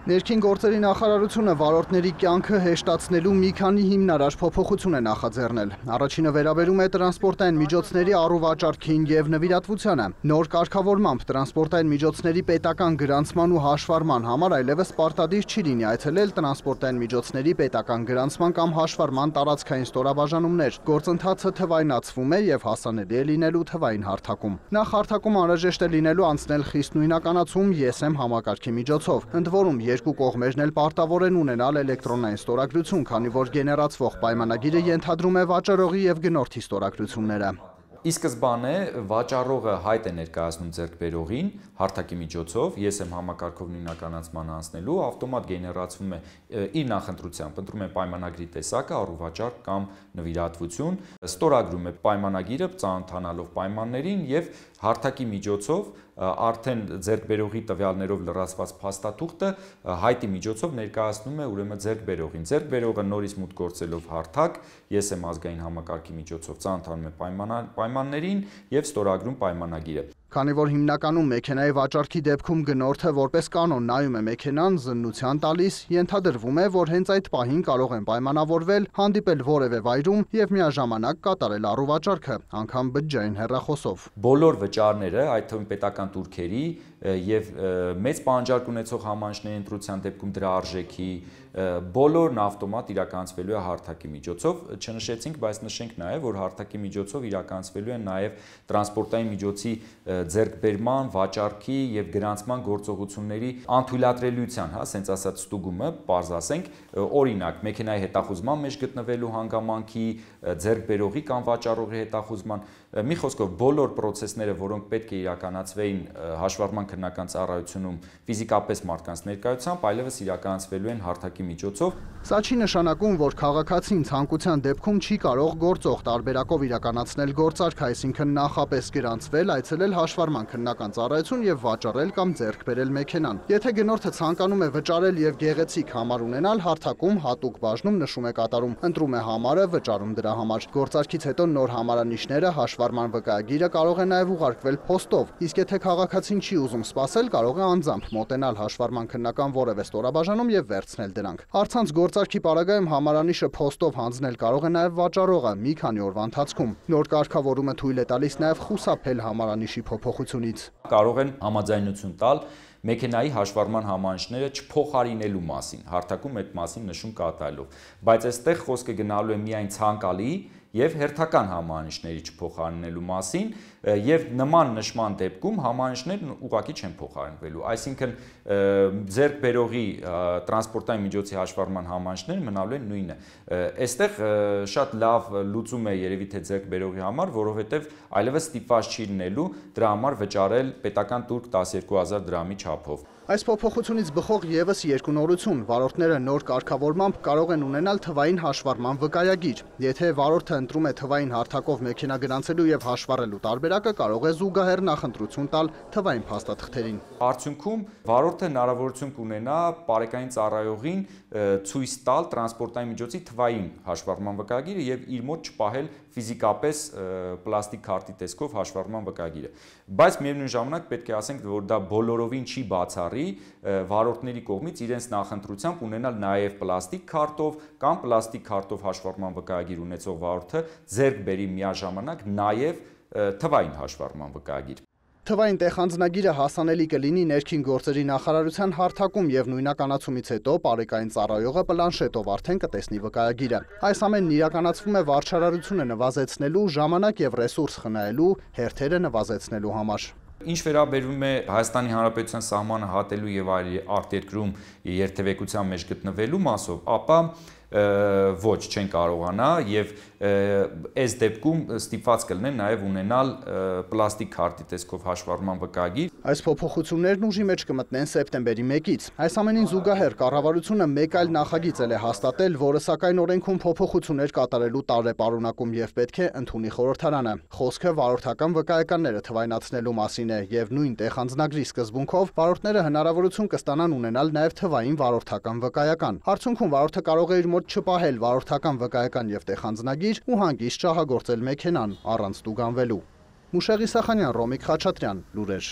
Ներքին գործերի նախարարությունը վարորդների կյանքը հեշտացնելու մի քանի հիմնարար փոփոխություն է նախաձեռնել։ Առաջինը վերաբերում է տրանսպորտային միջոցների առուվաճառքին եւ նվիրատվությանը։ Նոր կարգավորմամբ տրանսպորտային միջոցների պետական գրանցման ու հաշվառման համար այլևս պարտադիր չի լինի այցելել տրանսպորտային միջոցների պետական գրանցման կամ հաշվառման տարածքային ստորաբաժանումներ։ Գործընթացը թվայնացվում է եւ հասանելի է լինելու թվային հարթակում։ Նախ հարթակում անհրաժեշտ է լինելու անցնել խիստ նույնականացում ESM համակարգի միջոցով, ընդ որում երկու կողմերն էլ պարտավոր են ունենալ էլեկտրոնային ստորագրություն, քանի որ գեներացվող պայմանագիրը ենթադրում է վաճառողի եւ գնորդի ստորագրությունները։ Ի սկզբանե վաճառողը հայտ է ներկայացնում ձեռքբերողին հարթակի միջոցով, ESM համակարգով նույնականացման անցնելու, ավտոմատ գեներացվում է իր նախընտրությամբ, ընտրում է պայմանագրի տեսակը, առուվաճառք կամ նվիրատվություն, ստորագրում է պայմանագիրը ծանոթանալով պայմաններին եւ հարթակի միջոցով արդեն ձեռքբերողի տվյալներով լրացված փաստաթուղթը հայտի միջոցով ներկայացնում է ուրեմն ձեռքբերողին։ Ձեռքբերողը նորից մուտք գործելով հարթակ, ESM ազգային համակարգի միջոցով ծանոթանում է պայմաններին եւ ստորագրում պայմանագիրը։ Քանի որ հիմնականում մեքենայի վաճառքի դեպքում գնորդը որպես կանոն նայում է մեքենան, զննության տալիս, ենթադրվում է, որ հենց այդ պահին կարող են պայմանավորվել, հանդիպել որևէ վայրում եւ միաժամանակ կատարել առուվաճառքը, անգամ բջջային հեռախոսով։ Բոլոր վճարները, այդ թվում պետական տուրքերի եւ մեծ պահանջարկ ունեցող համանջների ընտրության դեպքում դրա արժեքի բոլորն ավտոմատ իրականացվելու է հարթակի միջոցով, չնշեցինք, բայց նշենք նաեւ, որ հարթակի միջոցով իրականացվելու է նաեւ տրանսպորտային միջոցի ձեռքբերման, վաճառքի եւ գրանցման գործողությունների անթույլատրելիության, ասենց ասած ստուգումը, պարզ ասենք, օրինակ, մեքենայի հետախուզման մեջ գտնվելու հանգամանքի, ձեռքբերողի կամ վաճառողի հետախուզման, մի խոսքով բոլոր process-ները, որոնք պետք է իրականացվեին հաշվառման քննական ծառայությունում ֆիզիկապես մարդկանց ներկայությամբ, այլևս իրականացվելու են հարթակի միջոցով։ Սա չի նշանակում, որ քաղաքացին ցանկության դեպքում չի կարող գործող տարբերակով իրականացնել գործարք, այսինքն նախապես գրանցվել, այցելել հաշվառման քննական ծառայություն եւ վաճառել կամ ձեռք բերել մեքենան։ Եթե գնորդը ցանկանում է վճարել եւ գեղեցիկ համար ունենալ, հարթակում հատուկ բաժնում նշում է կատարում, ընտրում է համարը, վճարում դրա համար։ Գործարքից հետո նոր համարանիշները, հաշվառման վկայագիրը կարող է նաեւ ուղարկվել փոստով, իսկ եթե քաղաքացին չի ուզում սպասել, կարող է անձամբ մոտենալ հաշվառման քննական որևէ ստորաբաժանում եւ վերցնել դրանք։ Առցանց գործարքի պարագայում համարանիշը փոստով հանձնել կարող է նաեւ վաճառողը մի քանի օրվա ընթացքում։ Նոր կարգավորումը թույլ է տալիս նաեւ խուսափել համարանիշի փոփոխությունից։ Կարող են համաձայնություն տալ մեքենայի հաշվառման համանիշները չփոխարինելու մասին, հարթակում այդ մասին նշում կատարելով, բայց այստեղ խոսքը գնալու է միայն ցանկալի եւ հերթական համանիշների չփոխարինելու մասին եւ նման նշման դեպքում համանիշներն ուղղակի չեն փոխարինվելու, այսինքն ձեռքբերողի տրանսպորտային միջոցի հաշվառման համանիշները մնալու են նույնը։ Այստեղ շատ լավ լուծում է երևի թե ձեռքբերողի համար, որովհետեւ այլևս ստիպված չի լինելու դրա համար վճարել պետական տուրք 12000 դրամի չափով։ Այս փոփոխությունից բխող եւս երկու նորություն, վարորդները նոր կարգավորմամբ կարող են ունենալ թվային հաշվառման վկայագիր։ Եթե վարորդը ընտրում է թվային հարթակով մեքենա գրանցելու եւ հաշվառելու տարբերակը, կարող է զուգահեռ նախընտրություն տալ թվային փաստաթղթերին։ Արդյունքում վարորդը հնարավորություն կունենա բարեկային ծառայողին ցույց տալ տրանսպորտային միջոցի թվային հաշվառման վկայագիրը եւ իր մոտ չպահել ֆիզիկապես պլաստիկ քարտի տեսքով հաշվառման վկայագիրը։ Բայց միևնույն ժամանակ պետք է ասենք, որ դա բոլորովին չի բացառի վարորդների կողմից իրենց նախընտրությամբ ունենալ նաև պլաստիկ քարտով կամ պլաստիկ քարտով հաշվառման վկայագիր ունեցող վարորդը ձեռք բերի միաժամանակ նաև թվային հաշվառման վկայագիր։ Թվային տեղանձնագիրը հասանելի կլինի ներքին գործերի նախարարության հարթակում եւ նույնականացումից հետո բարեկային ծառայողը պլանշետով արդեն կտեսնի վկայագիրը։ Այս ամենն իրականացվում է վարչարարությունը նվազեցնելու, ժամանակ եւ ռեսուրս խնայելու, հերթերը նվազեցնելու համար։ Ինչ վերաբերում է Հայաստանի Հանրապետության սահմանը հատելու եւ արտերկրում երթևեկության մեջ գտնվելու մասով, ապա ոչ չեն կարողանա եւ այս դեպքում ստիպված կլինեն նաեւ ունենալ պլաստիկ քարտի տեսքով հաշվառման վկայագիր։ Այս փոփոխություններն ուժի մեջ կմտնեն սեպտեմբերի 1-ից։ Այս ամենին զուգահեռ կառավարությունը մեկ այլ նախագիծ է հաստատել, որը սակայն օրենքում փոփոխություններ կատարելու տարեպարունակում եւ պետք է ընդունի խորհրդարանը։ Խոսքը վարորդական վկայականները թվայնացնելու մասին է եւ նույն տեղանձնագրի սկզբունքով վարորդները հնարավորություն կստանան ունենալ նաեւ թվային վարորդական վկայական։ Արդյունքում վարորդը կարող է իր մոտ չպահել վարորդական վկայական եւ տեղանձնագիր ու հանգիստ շահագործել մեքենան առանց տուգանվելու։ Մուշեղ Իսախանյան, Ռոմիկ Խաչատրյան, լուրեր։